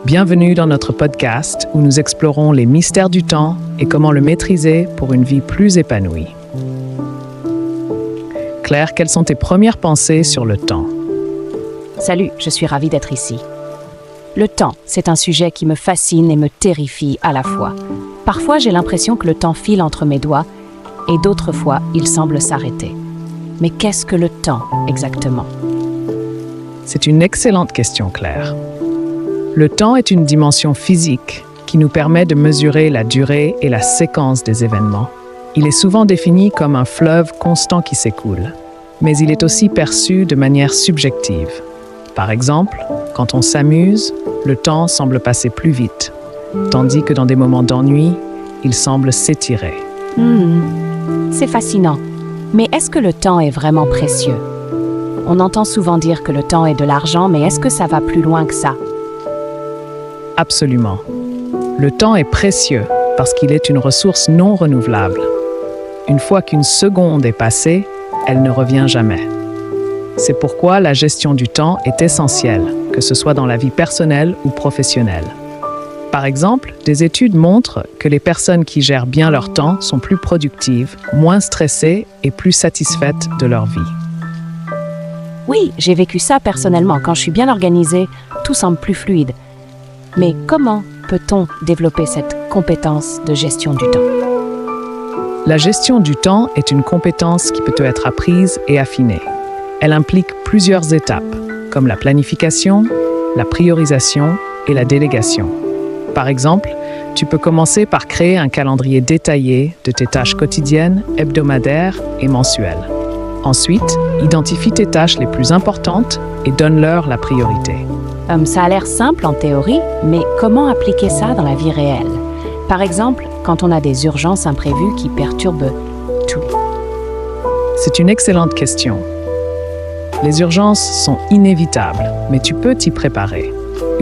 Bienvenue dans notre podcast où nous explorons les mystères du temps et comment le maîtriser pour une vie plus épanouie. Claire, quelles sont tes premières pensées sur le temps? Salut, je suis ravie d'être ici. Le temps, c'est un sujet qui me fascine et me terrifie à la fois. Parfois, j'ai l'impression que le temps file entre mes doigts et d'autres fois, il semble s'arrêter. Mais qu'est-ce que le temps exactement? C'est une excellente question, Claire. Le temps est une dimension physique qui nous permet de mesurer la durée et la séquence des événements. Il est souvent défini comme un fleuve constant qui s'écoule, mais il est aussi perçu de manière subjective. Par exemple, quand on s'amuse, le temps semble passer plus vite, tandis que dans des moments d'ennui, il semble s'étirer. C'est fascinant. Mais est-ce que le temps est vraiment précieux? On entend souvent dire que le temps est de l'argent, mais est-ce que ça va plus loin que ça? Absolument. Le temps est précieux parce qu'il est une ressource non renouvelable. Une fois qu'une seconde est passée, elle ne revient jamais. C'est pourquoi la gestion du temps est essentielle, que ce soit dans la vie personnelle ou professionnelle. Par exemple, des études montrent que les personnes qui gèrent bien leur temps sont plus productives, moins stressées et plus satisfaites de leur vie. Oui, j'ai vécu ça personnellement. Quand je suis bien organisée, tout semble plus fluide. Mais comment peut-on développer cette compétence de gestion du temps? La gestion du temps est une compétence qui peut être apprise et affinée. Elle implique plusieurs étapes, comme la planification, la priorisation et la délégation. Par exemple, tu peux commencer par créer un calendrier détaillé de tes tâches quotidiennes, hebdomadaires et mensuelles. Ensuite, identifie tes tâches les plus importantes et donne-leur la priorité. Ça a l'air simple en théorie, mais comment appliquer ça dans la vie réelle? Par exemple, quand on a des urgences imprévues qui perturbent tout. C'est une excellente question. Les urgences sont inévitables, mais tu peux t'y préparer.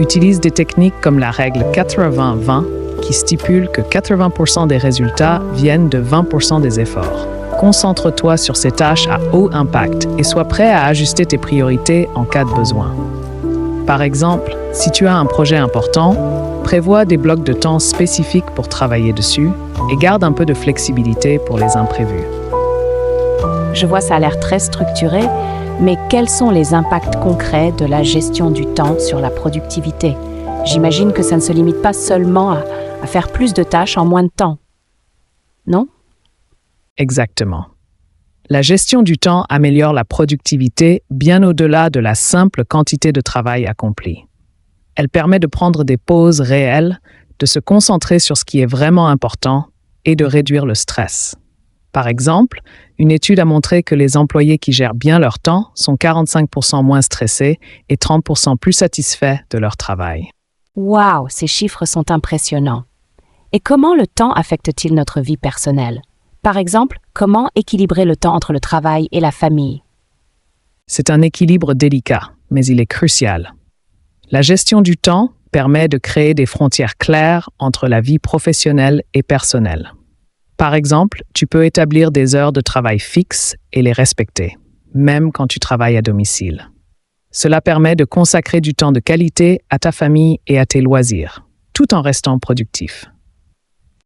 Utilise des techniques comme la règle 80-20 qui stipule que 80% des résultats viennent de 20% des efforts. Concentre-toi sur ces tâches à haut impact et sois prêt à ajuster tes priorités en cas de besoin. Par exemple, si tu as un projet important, prévois des blocs de temps spécifiques pour travailler dessus et garde un peu de flexibilité pour les imprévus. Je vois, ça a l'air très structuré, mais quels sont les impacts concrets de la gestion du temps sur la productivité? J'imagine que ça ne se limite pas seulement à faire plus de tâches en moins de temps. Non? Exactement. La gestion du temps améliore la productivité bien au-delà de la simple quantité de travail accompli. Elle permet de prendre des pauses réelles, de se concentrer sur ce qui est vraiment important et de réduire le stress. Par exemple, une étude a montré que les employés qui gèrent bien leur temps sont 45% moins stressés et 30% plus satisfaits de leur travail. Waouh, ces chiffres sont impressionnants. Et comment le temps affecte-t-il notre vie personnelle? Par exemple, comment équilibrer le temps entre le travail et la famille? C'est un équilibre délicat, mais il est crucial. La gestion du temps permet de créer des frontières claires entre la vie professionnelle et personnelle. Par exemple, tu peux établir des heures de travail fixes et les respecter, même quand tu travailles à domicile. Cela permet de consacrer du temps de qualité à ta famille et à tes loisirs, tout en restant productif.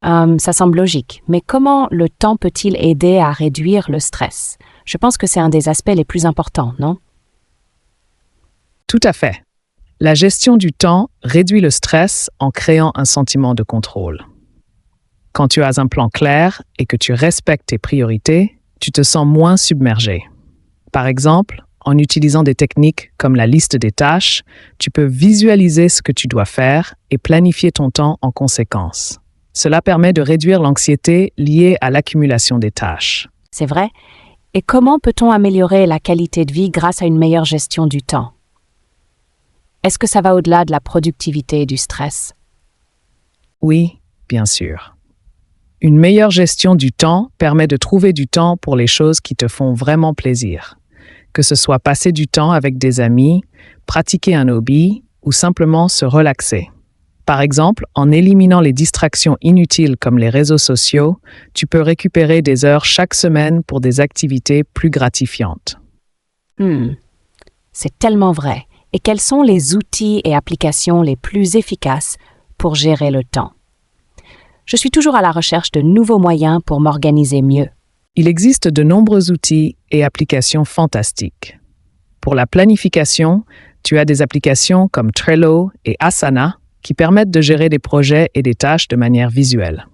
Ça semble logique, mais comment le temps peut-il aider à réduire le stress? Je pense que c'est un des aspects les plus importants, non? Tout à fait. La gestion du temps réduit le stress en créant un sentiment de contrôle. Quand tu as un plan clair et que tu respectes tes priorités, tu te sens moins submergé. Par exemple, en utilisant des techniques comme la liste des tâches, tu peux visualiser ce que tu dois faire et planifier ton temps en conséquence. Cela permet de réduire l'anxiété liée à l'accumulation des tâches. C'est vrai. Et comment peut-on améliorer la qualité de vie grâce à une meilleure gestion du temps? Est-ce que ça va au-delà de la productivité et du stress? Oui, bien sûr. Une meilleure gestion du temps permet de trouver du temps pour les choses qui te font vraiment plaisir, que ce soit passer du temps avec des amis, pratiquer un hobby ou simplement se relaxer. Par exemple, en éliminant les distractions inutiles comme les réseaux sociaux, tu peux récupérer des heures chaque semaine pour des activités plus gratifiantes. C'est tellement vrai. et quels sont les outils et applications les plus efficaces pour gérer le temps. Je suis toujours à la recherche de nouveaux moyens pour m'organiser mieux. Il existe de nombreux outils et applications fantastiques. Pour la planification, tu as des applications comme Trello et Asana qui permettent de gérer des projets et des tâches de manière visuelle.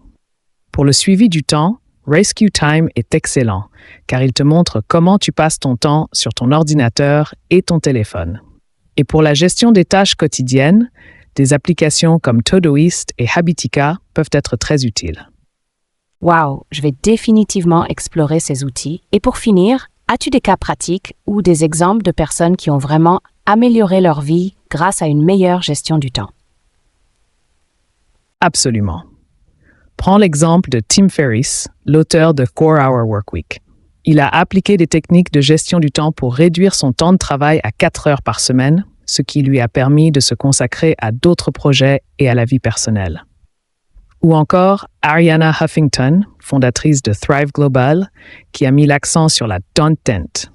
Pour le suivi du temps, Rescue Time est excellent car il te montre comment tu passes ton temps sur ton ordinateur et ton téléphone. Et pour la gestion des tâches quotidiennes, des applications comme Todoist et Habitica peuvent être très utiles. Wow, je vais définitivement explorer ces outils. Et pour finir, as-tu des cas pratiques ou des exemples de personnes qui ont vraiment amélioré leur vie grâce à une meilleure gestion du temps? Absolument. Prends l'exemple de Tim Ferriss, l'auteur de 4-Hour Workweek. Il a appliqué des techniques de gestion du temps pour réduire son temps de travail à 4 heures par semaine, ce qui lui a permis de se consacrer à d'autres projets et à la vie personnelle. Ou encore Arianna Huffington, fondatrice de Thrive Global, qui a mis l'accent sur la Don't Tent.